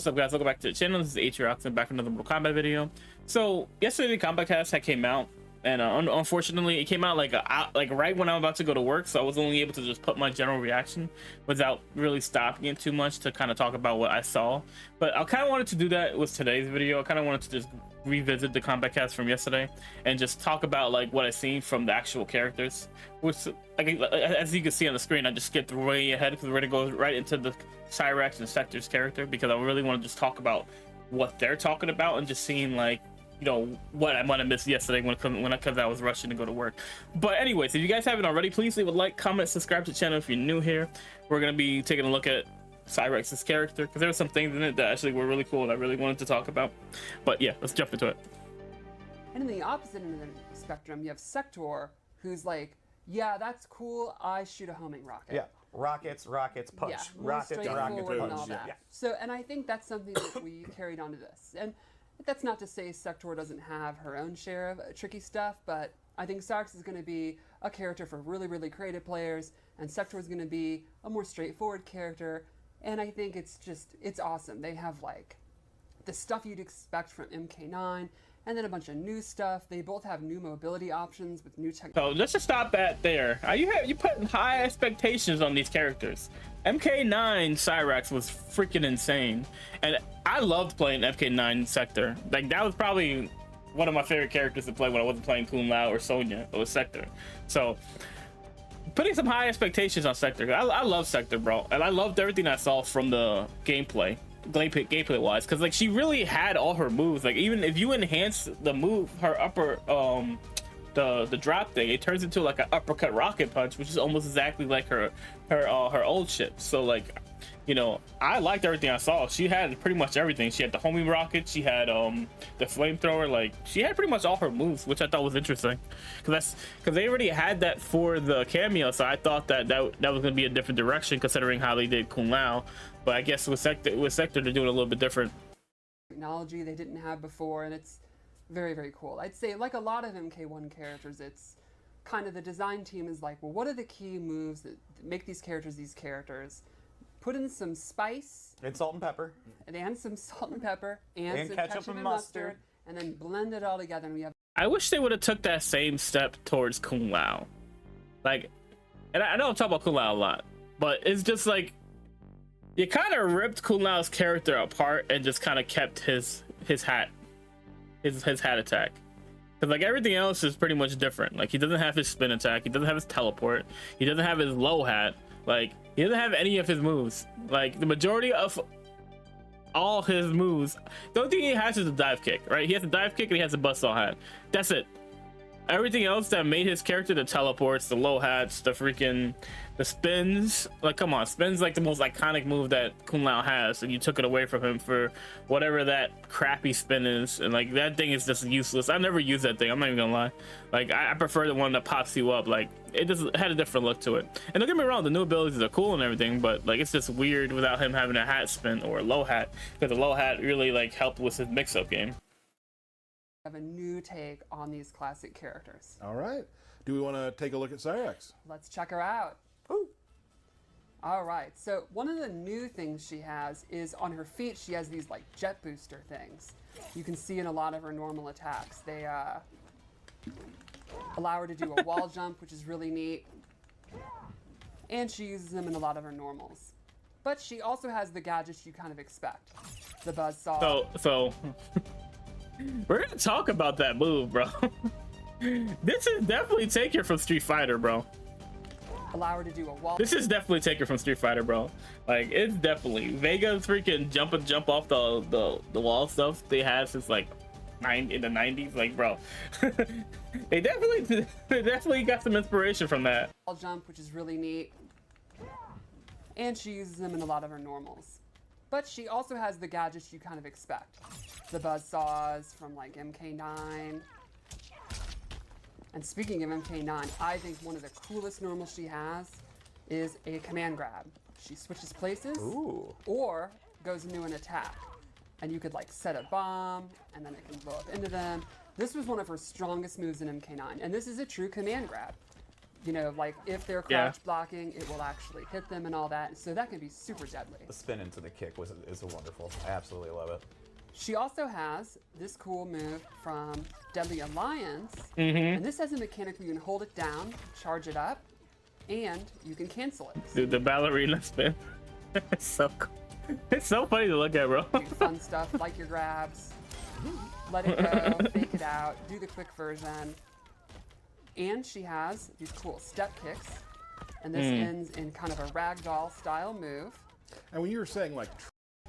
What's up, guys? Welcome back to the channel. This is Atriox and back with another Mortal Kombat video. So yesterday the Kombat Kast had came out, and unfortunately it came out like right when I'm about to go to work, so I was only able to just put my general reaction without really stopping it too much to kind of talk about what I saw. But I kind of wanted to do that with today's video. I kind of wanted to just revisit the Kombat Kast from yesterday and just talk about like what I seen from the actual characters, which as you can see on the screen, I just skipped way ahead because we're gonna go right into the Cyrax and Sektor's character, because I really want to just talk about what they're talking about and just seeing, like, you know, what I might have missed yesterday because I was rushing to go to work. But anyways, if you guys haven't already, please leave a like, comment, subscribe to the channel if you're new here. We're gonna be taking a look at Cyrax's character because there were some things in it that actually were really cool and I really wanted to talk about. But yeah, let's jump into it. And in the opposite end of the spectrum, you have Sektor, who's like, yeah, that's cool, I shoot a homing rocket. Yeah, rockets, punch. Yeah, rockets, rockets, and punch. all that. Yeah. So, and I think that's something that we carried on to this. And that's not to say Sektor doesn't have her own share of tricky stuff, but I think Cyrax is going to be a character for really, really creative players, and Sektor is going to be a more straightforward character. And I think it's awesome. They have like the stuff you'd expect from MK9, and then a bunch of new stuff. They both have new mobility options with new tech. So let's just stop that there. You putting high expectations on these characters. MK9 Cyrax was freaking insane, and I loved playing MK9 Sektor. Like, that was probably one of my favorite characters to play when I wasn't playing Kung Lao or Sonya. It was Sektor. So putting some high expectations on Sektor. I love Sektor, bro, and I loved everything I saw from the gameplay wise, because like she really had all her moves. Like, even if you enhance the move, her upper the drop thing, it turns into like an uppercut rocket punch, which is almost exactly like her old shit. So like, you know, I liked everything I saw. She had pretty much everything. She had the homing rocket, she had the flamethrower. Like, she had pretty much all her moves, which I thought was interesting, because they already had that for the cameo. So I thought that was going to be a different direction considering how they did Kung Lao. But I guess with Sektor they're doing a little bit different Technology they didn't have before, and it's very, very cool. I'd say, like a lot of MK1 characters, it's kind of the design team is like, well, what are the key moves that make these characters? Put in some spice And salt and pepper. and some salt and pepper and some ketchup and mustard, and then blend it all together, and we have. I wish they would have took that same step towards Kung Lao. Like, and I know I'm talking about Kung Lao a lot, but it's just like, you kind of ripped Kung Lao's character apart and just kind of kept his hat attack, because like everything else is pretty much different. Like, he doesn't have his spin attack, he doesn't have his teleport, he doesn't have his low hat, like he doesn't have any of his moves. Like, the majority of all his moves, the only thing he has is a dive kick, right? He has a dive kick and he has a buzzsaw hat. That's it. Everything else that made his character, the teleports, the low hats, the spins, like, come on, spins like the most iconic move that Kung Lao has, and you took it away from him for whatever that crappy spin is. And like, that thing is just useless. I never use that thing, I'm not even gonna lie. Like, I prefer the one that pops you up. Like, it just had a different look to it. And don't get me wrong, the new abilities are cool and everything, but like, it's just weird without him having a hat spin or a low hat, because the low hat really like helped with his mix-up game. Have a new take on these classic characters. All right. Do we want to take a look at Cyrax? Let's check her out. Ooh. All right, so one of the new things she has is on her feet, she has these like jet booster things. You can see in a lot of her normal attacks. They allow her to do a wall jump, which is really neat. And she uses them in a lot of her normals. But she also has the gadgets you kind of expect. The buzzsaw. So we're gonna talk about that move, bro. This is definitely Taker from Street Fighter, bro. Allow her to do a wall. This is definitely Taker from Street Fighter, bro. Like, it's definitely Vega's freaking jump off the wall stuff they had since like in the 90s. Like, bro, they definitely got some inspiration from that. Wall jump, which is really neat. And she uses them in a lot of her normals. But she also has the gadgets you kind of expect. The buzzsaws from like MK9. And speaking of MK9, I think one of the coolest normals she has is a command grab. She switches places. Ooh. Or goes into an attack. And you could like set a bomb, and then it can blow up into them. This was one of her strongest moves in MK9, and this is a true command grab. You know, like if they're crouch blocking, it will actually hit them and all that. So that can be super deadly. The spin into the kick is a wonderful. I absolutely love it. She also has this cool move from Deadly Alliance, and this has a mechanic where you can hold it down, charge it up, and you can cancel it. Dude, the ballerina spin. It's so cool. It's so funny to look at, bro. Do fun stuff like your grabs, let it go, fake it out, do the quick version. And she has these cool step kicks, and this ends in kind of a ragdoll style move. And when you were saying like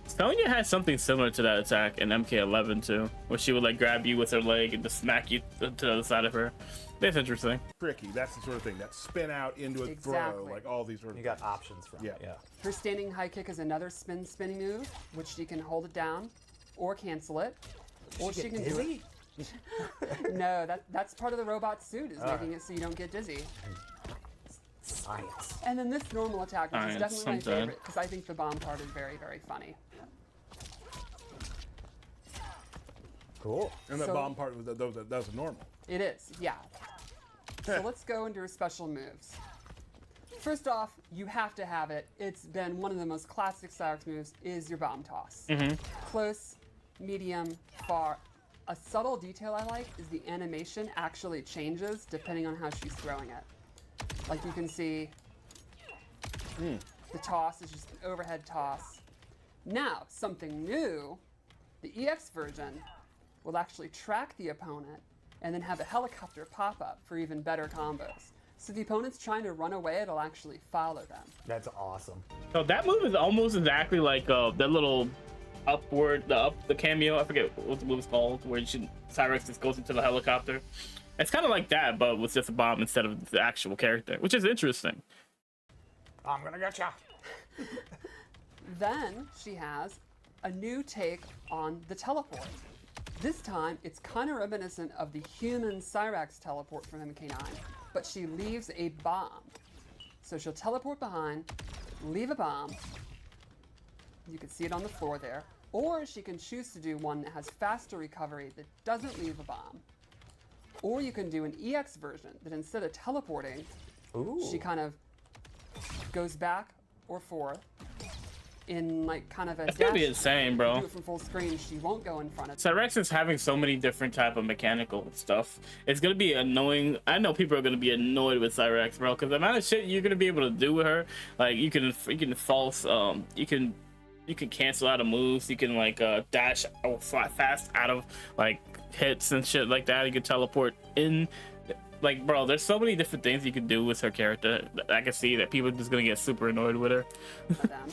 Sonya has something similar to that attack in MK11 too, where she would like grab you with her leg and just smack you to the other side of her. That's interesting. tricky, that's the sort of thing that spin out into a throw, Exactly. like all these sort of. You got options from it. Yeah. Her standing high kick is another spinning move, which she can hold it down or cancel it. Or she can do it. No, that's part of the robot suit, is making it so you don't get dizzy. Science. And then this normal attack, which is Science, definitely my something. favorite, because I think the bomb part is very, very funny. Cool. And that So- bomb part that's normal. It is, yeah. So let's go into her special moves. First off, you have to have it. It's been one of the most classic Cyrax moves is your bomb toss. Close, medium, far. A subtle detail I like is the animation actually changes depending on how she's throwing it. Like you can see, the toss is just an overhead toss. Now, something new, the EX version will actually track the opponent and then have a helicopter pop up for even better combos. So the opponent's trying to run away, it'll actually follow them. That's awesome. So that move is almost exactly like that little the cameo. I forget what the move is called, where Cyrax just goes into the helicopter. It's kind of like that, but with just a bomb instead of the actual character, which is interesting. I'm gonna get ya. Then she has a new take on the teleport. This time, it's kind of reminiscent of the human Cyrax teleport from MK9, but she leaves a bomb. So she'll teleport behind, leave a bomb. You can see it on the floor there. Or she can choose to do one that has faster recovery that doesn't leave a bomb. Or you can do an EX version that instead of teleporting, she kind of goes back or forth in like kind of a It's gonna be dash. insane, bro. Do it from full screen, she won't go in front of Cyrax is having so many different type of mechanical stuff. It's gonna be annoying. I know people are gonna be annoyed with Cyrax, bro, because the amount of shit you're gonna be able to do with her, like you can false, you can cancel out of moves. You can like dash fast out of like hits and shit like that. You can teleport in. Like, bro, there's so many different things you can do with her character. I can see that people are just gonna get super annoyed with her. them.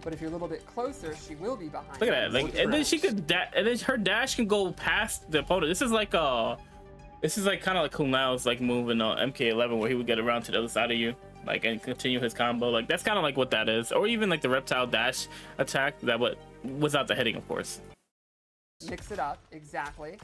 But if you're a little bit closer, she will be behind. Look at that, them. like, and then she could, and then her dash can go past the opponent. This is like kind of like Kunal's like move in MK11 where he would get around to the other side of you, like, and continue his combo. Like that's kind of like what that is, or even like the reptile dash attack that without the hitting, of course. Mix it up, exactly.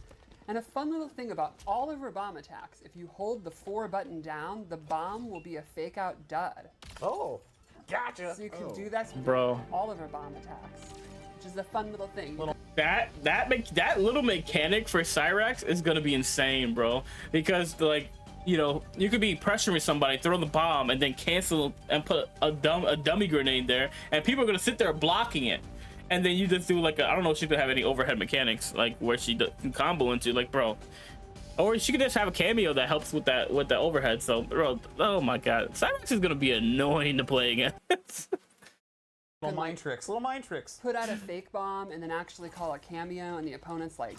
And a fun little thing about all of her bomb attacks, if you hold the 4 button down, the bomb will be a fake out dud. Oh, gotcha. So you can do that with Bro. all of her bomb attacks, which is a fun little thing. That little mechanic for Cyrax is gonna be insane, bro. Because like, you know, you could be pressuring somebody, throw the bomb, and then cancel and put a dummy grenade there, and people are gonna sit there blocking it. And then you just do like I don't know if she could have any overhead mechanics like where she can combo into, like, bro. Or she could just have a cameo that helps with the overhead. So, bro, oh my god, Cyrax is gonna be annoying to play against. Little mind tricks. Put out a fake bomb and then actually call a cameo, and the opponent's like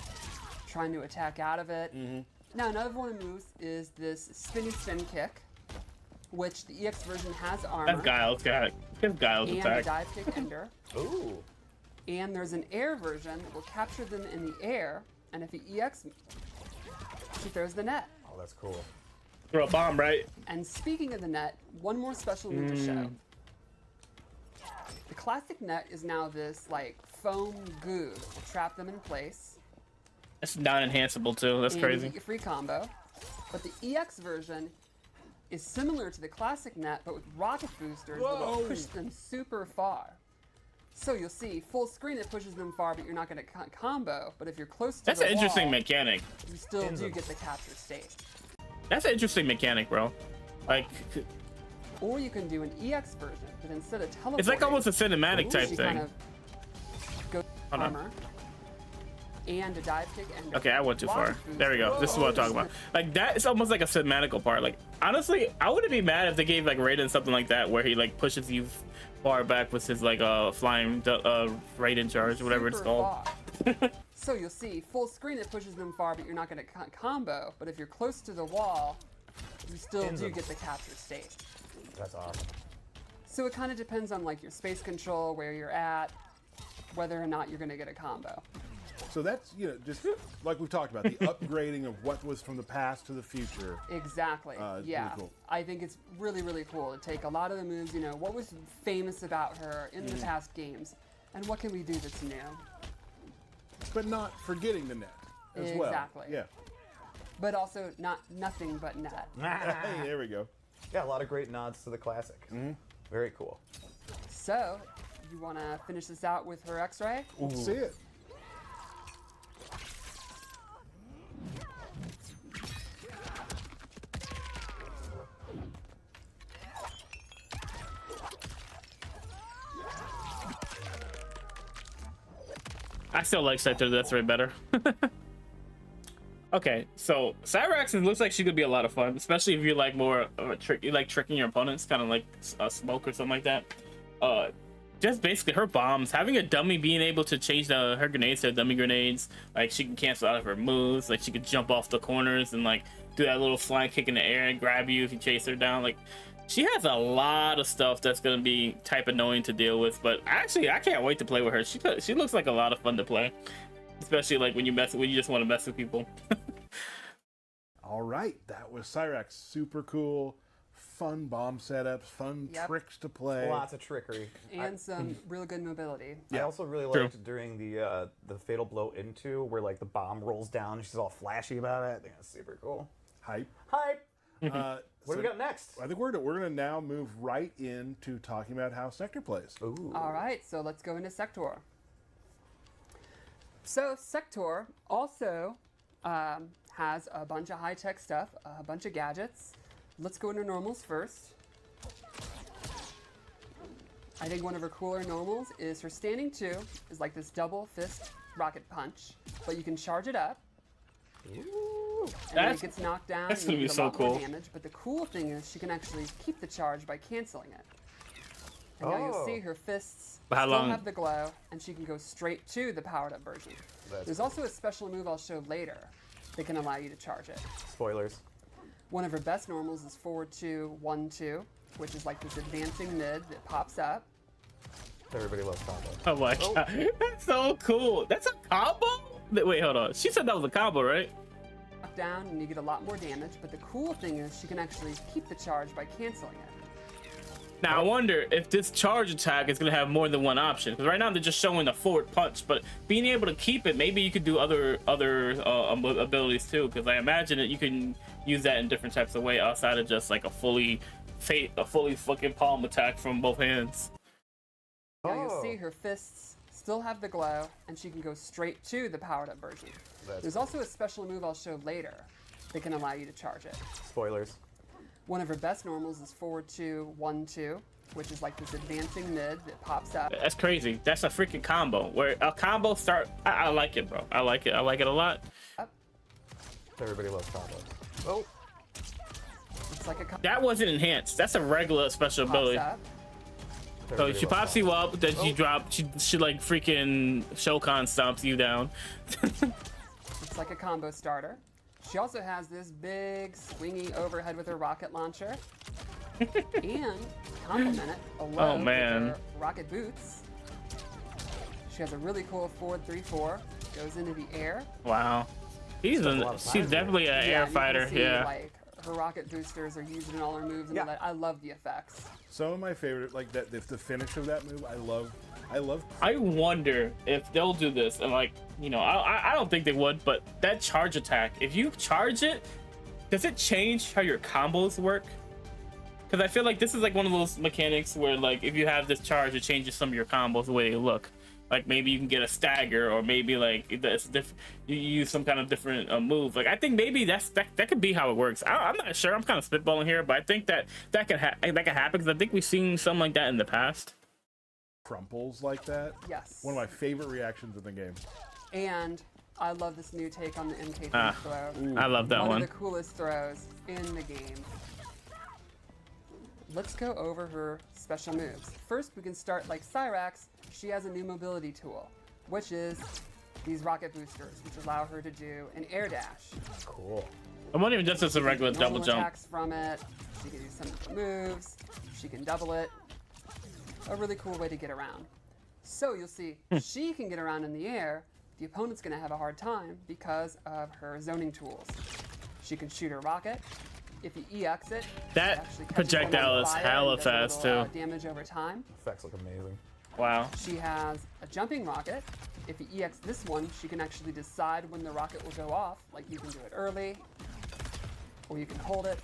trying to attack out of it. Now, another one of the moves is this spinny spin kick, which the EX version has armor. That's Guile's got his Guile's and attack. a dive kick ender. Ooh. And there's an air version that will capture them in the air, and if the EX, she throws the net. Oh, that's cool. Throw a bomb, right? And speaking of the net, one more special move to show. The classic net is now this like foam goo to trap them in place. It's non-enhanceable too. That's and crazy. You get a free combo. But the EX version is similar to the classic net, but with rocket boosters that will push them super far. So you'll see, full screen it pushes them far, but you're not going to combo. But if you're close to That's the an interesting wall, mechanic. you still do get the capture state. That's an interesting mechanic, bro. Like, Or you can do an EX version, but instead of teleporting, it's like almost a cinematic type she thing. kind of goes Hold on. armor and a dive kick and Okay, I went too far. logic boost. There we go. This is what I'm talking about. Like that is almost like a cinematical part. Like honestly, I wouldn't be mad if they gave like Raiden something like that, where he like pushes you far back with his like flying Raiden charge or whatever it's Super called. far. So you'll see full screen it pushes them far, but you're not going to combo. But if you're close to the wall, you still Pins do them. get the capture state. That's awesome. So it kind of depends on like your space control, where you're at, whether or not you're going to get a combo. So that's, you know, just like we've talked about, the upgrading of what was from the past to the future. Exactly. It's Yeah. pretty cool. I think it's really, really cool to take a lot of the moves, you know, what was famous about her in the past games, and what can we do that's new? But not forgetting the net as well. Exactly. Yeah. But also nothing but net. Hey, there we go. Yeah, a lot of great nods to the classic. Very cool. So, you want to finish this out with her X-ray? Let's see it. I still like Sector that's way better. Okay, so Cyrax, it looks like she could be a lot of fun, especially if you like more you like tricking your opponents, kind of like smoke or something like that. Just basically her bombs, having a dummy being able to change her grenades to dummy grenades, like she can cancel out of her moves, like she could jump off the corners and like do that little flying kick in the air and grab you if you chase her down. Like she has a lot of stuff that's gonna be type annoying to deal with, but actually I can't wait to play with her. She looks like a lot of fun to play, especially like when you just want to mess with people. All right, that was Cyrax. Super cool, fun bomb setups, fun Yep. tricks to play. Lots of trickery. And some real good mobility. I also really True. liked during the Fatal Blow into where like the bomb rolls down and she's all flashy about it. I think that's super cool. Hype. Hype. So What do we got next? I think we're gonna now move right into talking about how Sector plays. Ooh. All right, so let's go into Sector. So Sector also has a bunch of high-tech stuff, a bunch of gadgets. Let's go into normals first. I think one of her cooler normals is her standing 2 is like this double fist rocket punch, but you can charge it up. Ooh. And when That's- it gets knocked down, that's you gonna be get a so lot more cool. damage. But the cool thing is she can actually keep the charge by canceling it. And now you'll Oh. see her fists But how still long- have the glow, and she can go straight to the powered up version. That's There's also a special move I'll show later that can allow you to charge it. Spoilers. One of her best normals is forward 2, 1, 2, which is like this advancing mid that pops up. Everybody loves combo. Oh my god, that's so cool. That's a combo? Wait, hold on. She said that was a combo, right? Knock down, and you get a lot more damage. But the cool thing is she can actually keep the charge by canceling it. Now I wonder if this charge attack is gonna have more than one option, because right now they're just showing the forward punch, but being able to keep it, maybe you could do other abilities too, because I imagine that you can use that in different types of way outside of just like a fully fucking palm attack from both hands. Now you'll Oh. see her fists still have the glow, and she can go straight to the powered up version. That's There's also a special move I'll show later that can allow you to charge it. Spoilers. One of her best normals is forward 2, 1, 2, which is like this advancing mid that pops up. That's crazy. That's a freaking combo. Where a combo start, I like it, bro. I like it. I like it a lot. Everybody loves combo. Oh. It's like a That wasn't enhanced. That's a regular special pops ability. up. So Everybody she loves pops you combo. up, then she drops. She like freaking Shokan stomps you down. It's like a combo starter. She also has this big swingy overhead with her rocket launcher. And complement it alone with man. her rocket boots. She has a really cool forward 3-4. Goes into the air. Wow. She's a lot of she's fire definitely an Yeah, air you can fighter. see, Yeah. Like her rocket boosters are used in all her moves, and Yeah. all that. I love the effects. Some of my favorite, like that, the finish of that move, I love. I wonder if they'll do this, and like, you know, I don't think they would, but that charge attack, if you charge it, does it change how your combos work? Because I feel like this is like one of those mechanics where like if you have this charge, it changes some of your combos the way they look. Like maybe you can get a stagger, or maybe like you use some kind of different move. Like I think maybe that could be how it works. I'm not sure. I'm kind of spitballing here, but I think that could happen because I think we've seen something like that in the past. Crumples like that. Yes. One of my favorite reactions in the game. And I love this new take on the MK3 throw. I love that one. One of the coolest throws in the game. Let's go over her special moves. First, we can start like Cyrax. She has a new mobility tool, which is these rocket boosters, which allow her to do an air dash. Cool. It wasn't even just as a regular double Normal jump. attacks from it. She can do some different moves. She can double it. A really cool way to get around. So you'll see she can get around in the air. The opponent's going to have a hard time because of her zoning tools. She can shoot her rocket. If you EX it, That it actually catches projectile one on is fire hella and does a fast, little, too. damage over time. Effects look amazing. Wow. She has a jumping rocket. If you EX this one, she can actually decide when the rocket will go off. Like you can do it early, or you can hold it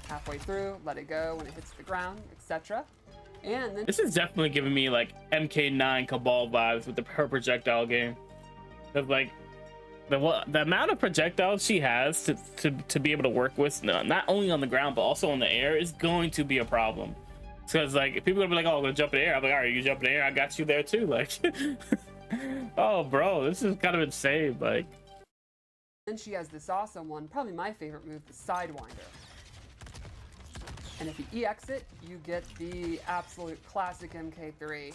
halfway through, let it go when it hits the ground, etc. And then This is definitely giving me like MK9 Cabal vibes with her projectile game. Cause like the amount of projectiles she has to be able to work with, not only on the ground but also on the air, is going to be a problem. Because like if people are gonna be like, oh, I'm gonna jump in the air, I'm like, all right, you jump in the air, I got you there too. Like, oh, bro, this is kind of insane. Like, Then she has this awesome one, probably my favorite move, the Sidewinder. And if you EX it, you get the absolute classic MK3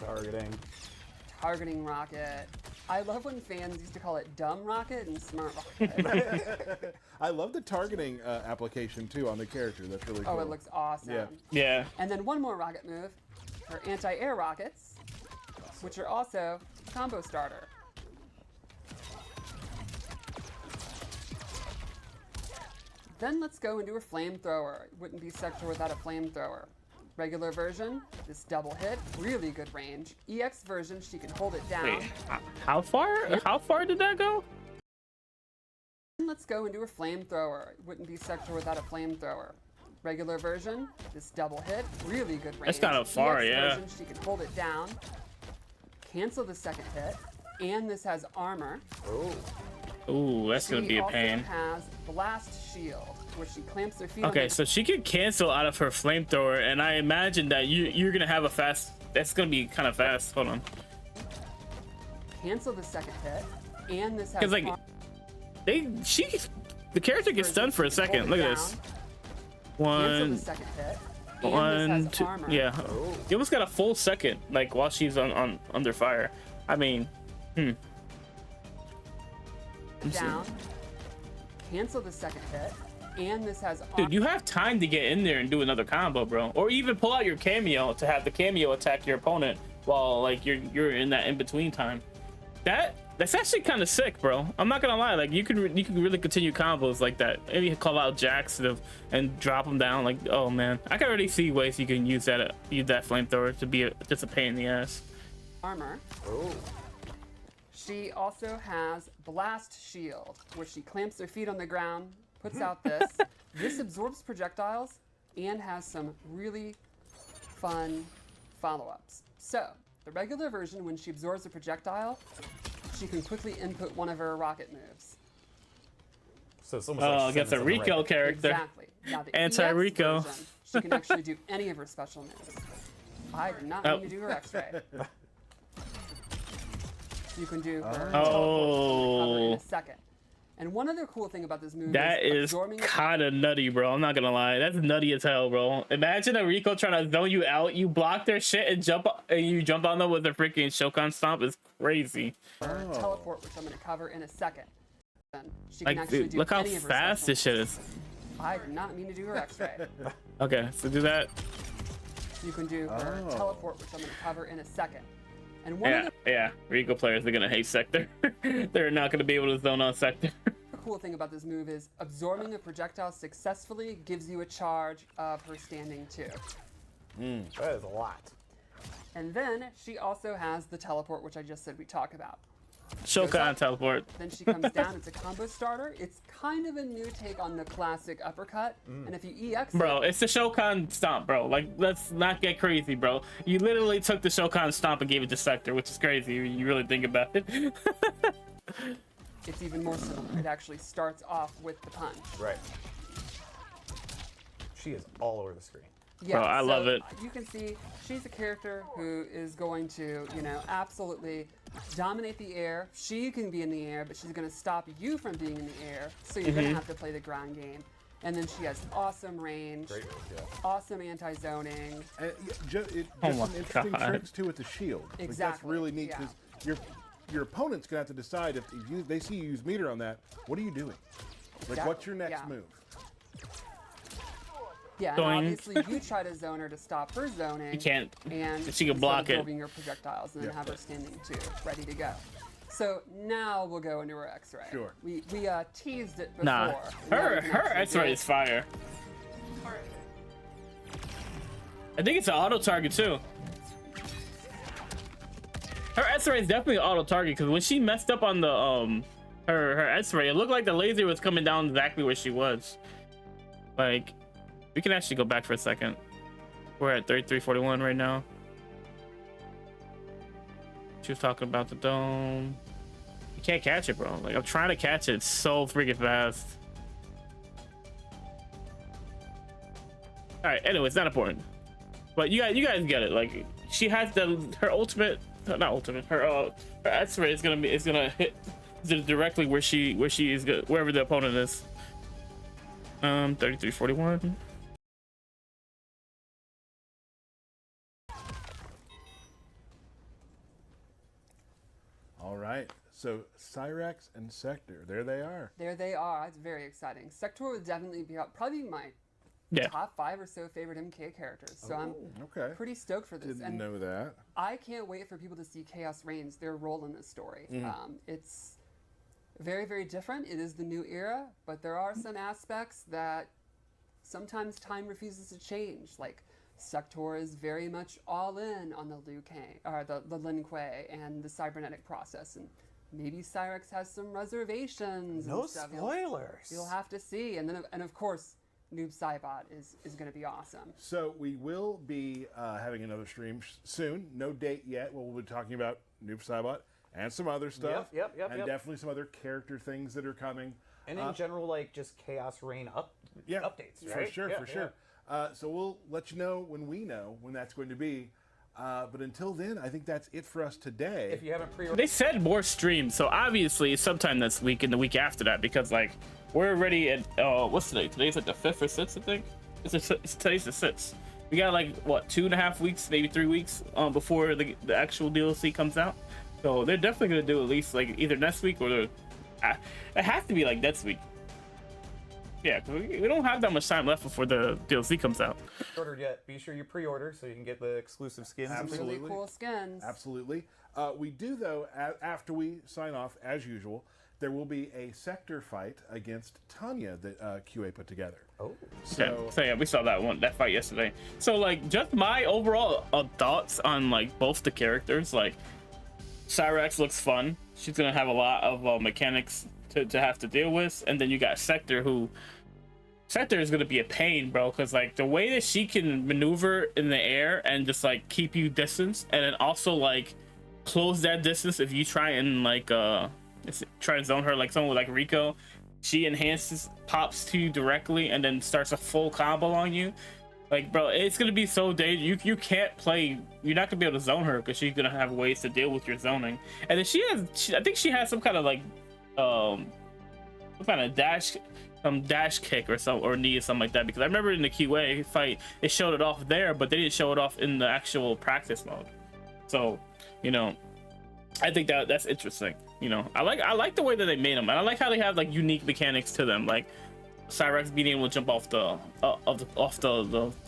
targeting rocket. I love when fans used to call it dumb rocket and smart rocket. I love the targeting application too on the character. That's really cool. Oh, it looks awesome. Yeah. yeah. And then one more rocket move, her anti-air rockets, which are also a combo starter. Then let's go into her flamethrower. It wouldn't be Sektor without a flamethrower. Regular version, this double hit, really good range. EX version, she can hold it down. Wait, how far? How far did that go? Then let's go into her flamethrower. It wouldn't be Sektor without a flamethrower. Regular version, this double hit, really good range. That's kind of far, EX yeah. version, she can hold it down, cancel the second hit, and this has armor. Ooh, that's gonna be a pain. She also has blast shield, where she clamps her feet. Okay, so she can cancel out of her flamethrower, and I imagine that you're gonna have a fast. That's gonna be kind of fast. Hold on. Cancel the second hit, and this has Because like the character gets stunned for a second. Look at this. Cancel the One, second hit, and this one, has two. armor. Yeah, you almost got a full second, like while she's on under fire. I mean, Down. Cancel the second hit, and this has armor. dude, you have time to get in there and do another combo, bro, or even pull out your cameo to have the cameo attack your opponent while like you're in that in between time. That's actually kind of sick, bro. I'm not gonna lie. Like you can really continue combos like that. Maybe call out Jax and drop them down. Like, oh man, I can already see ways you can use that flamethrower to be just a pain in the ass. Armor. She also has blast shield, where she clamps her feet on the ground, puts out this. This absorbs projectiles and has some really fun follow-ups. So, the regular version, when she absorbs a projectile, she can quickly input one of her rocket moves. So it's almost like I guess a Sense of Rico Raven. character. Exactly. Now, the Anti-Rico. EX version, she can actually do any of her special moves. I did not mean to do her X-ray. You can do her teleport, recover in a second. And one other cool thing about this move That is absorbing kind of nutty, bro. I'm not gonna lie. That's nutty as hell, bro. Imagine a Rico trying to zone you out. You block their shit and you jump on them with a freaking Shokan Stomp. Is crazy. her teleport, which I'm going to cover in a second. Then she can Like, actually dude, do look how any of her fast special this shit is. moves. I did not mean to do her X-ray. Okay, so do that. You can do her teleport, which I'm going to cover in a second. And one of Yeah. Rico players are gonna hate Sector. They're not gonna be able to zone on Sector. the cool thing about this move is absorbing a projectile successfully gives you a charge of her standing too. That is a lot. And then she also has the teleport, which I just said we talk about. Shokan teleport. Then she comes down. It's a combo starter. It's kind of a new take on the classic uppercut. And if you EX Bro, it's the Shokan stomp, bro. Like, let's not get crazy, bro. You literally took the Shokan stomp and gave it to Sektor, which is crazy when you really think about it. it's even more similar. It actually starts off with the punch. Right. She is all over the screen. Yeah, Bro, I love it. You can see she's a character who is going to, you know, absolutely dominate the air. She can be in the air, but she's going to stop you from being in the air. So you're going to have to play the ground game. And then she has awesome range, Great, yeah. awesome anti-zoning. Just Oh some my interesting God. tricks too with the shield. Like, that's Exactly, really neat yeah. because your opponent's gonna have to decide if they see you use meter on that. What are you doing? Like, Exactly, what's your next yeah. move? Yeah, and Doink. obviously you try to zone her to stop her zoning. You can't. And She can instead block of it. moving your projectiles and then Yeah. have her standing too, ready to go. So now we'll go into her X-ray. Sure. We teased it before. Nah, Now her we can her actually do X-ray it. is fire. I think it's an auto target too. Her X-ray is definitely an auto target because when she messed up on the her X-ray, it looked like the laser was coming down exactly where she was. Like, we can actually go back for a second. We're at 3341 right now. She was talking about the dome. You can't catch it, bro. Like, I'm trying to catch it. It's so freaking fast. All right. Anyway, it's not important. But you guys get it. Like, she has her ultimate, not ultimate. Her X-ray is gonna hit directly where she is good, wherever the opponent is. 3341. All right. So Cyrax and Sektor, there they are. There they are. It's very exciting. Sektor would definitely be probably my Yeah. top 5 or so favorite MK characters. So I'm Okay. pretty stoked for this. Didn't know that. I can't wait for people to see Chaos Reigns, their role in this story. It's very, very different. It is the new era, but there are some aspects that sometimes time refuses to change. Like Sektor is very much all in on the Liu Kang, or the Lin Kuei and the cybernetic process, and maybe Cyrax has some reservations. No and stuff. spoilers. You'll have to see, and then of course, Noob Saibot is going to be awesome. So we will be having another stream soon. No date yet. We'll be talking about Noob Saibot and some other stuff. Yep. And definitely some other character things that are coming. And in general, like just Chaos Reign updates, right? For sure. So we'll let you know when that's going to be. But until then, I think that's it for us today. If you haven't pre-ordered, They said more streams, so obviously sometime this week and the week after that, because like we're already at what's today? Today's like the 5th or 6th, I think. Today's the 6th. We got like what 2.5 weeks, maybe 3 weeks before the actual DLC comes out. So they're definitely gonna do at least like either next week or it has to be like next week. Yeah, 'cause we don't have that much time left before the DLC comes out. ordered yet, be sure you pre-order so you can get the exclusive skins. and things. Really Absolutely. cool skins. Absolutely. We do, though, after we sign off, as usual, there will be a Sektor fight against Tanya that QA put together. Oh, So, So yeah, we saw that fight yesterday. So like, just my overall thoughts on like both the characters. Like, Cyrax looks fun. She's gonna have a lot of mechanics to have to deal with, and then you got Sektor, who Sektor is gonna be a pain, bro, because like the way that she can maneuver in the air and just like keep you distance, and then also like close that distance if you try and like try to zone her like someone like Rico. She enhances, pops to you directly, and then starts a full combo on you. Like, bro, it's gonna be so dangerous. You can't play. You're not gonna be able to zone her because she's gonna have ways to deal with your zoning. And then I think she has some kind of like, some kind of dash kick or knee or something like that. Because I remember in the QA fight, they showed it off there, but they didn't show it off in the actual practice mode. So, you know, I think that's interesting. You know, I like the way that they made them, and I like how they have like unique mechanics to them, like Cyrax being able to jump off the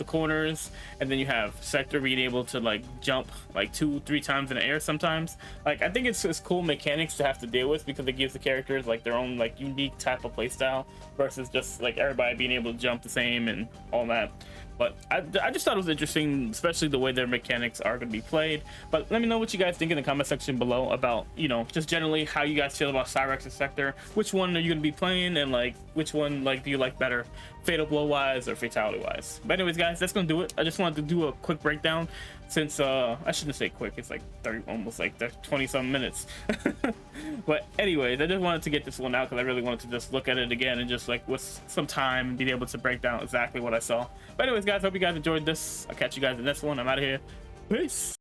corners, and then you have Sektor being able to like jump like 2-3 times in the air sometimes. Like, I think it's cool mechanics to have to deal with because it gives the characters like their own like unique type of playstyle versus just like everybody being able to jump the same and all that. But I just thought it was interesting, especially the way their mechanics are going to be played. But let me know what you guys think in the comment section below about, you know, just generally how you guys feel about Cyrax and Sektor. Which one are you going to be playing, and like which one like do you like better, Fatal Blow wise or Fatality wise? But anyways, guys, that's going to do it. I just wanted to do a quick breakdown since I shouldn't say quick. It's like 30, almost like 20 some minutes. But anyways, I just wanted to get this one out because I really wanted to just look at it again and just like with some time and be able to break down exactly what I saw. But anyways, guys, hope you guys enjoyed this. I'll catch you guys in the next one. I'm out of here. Peace.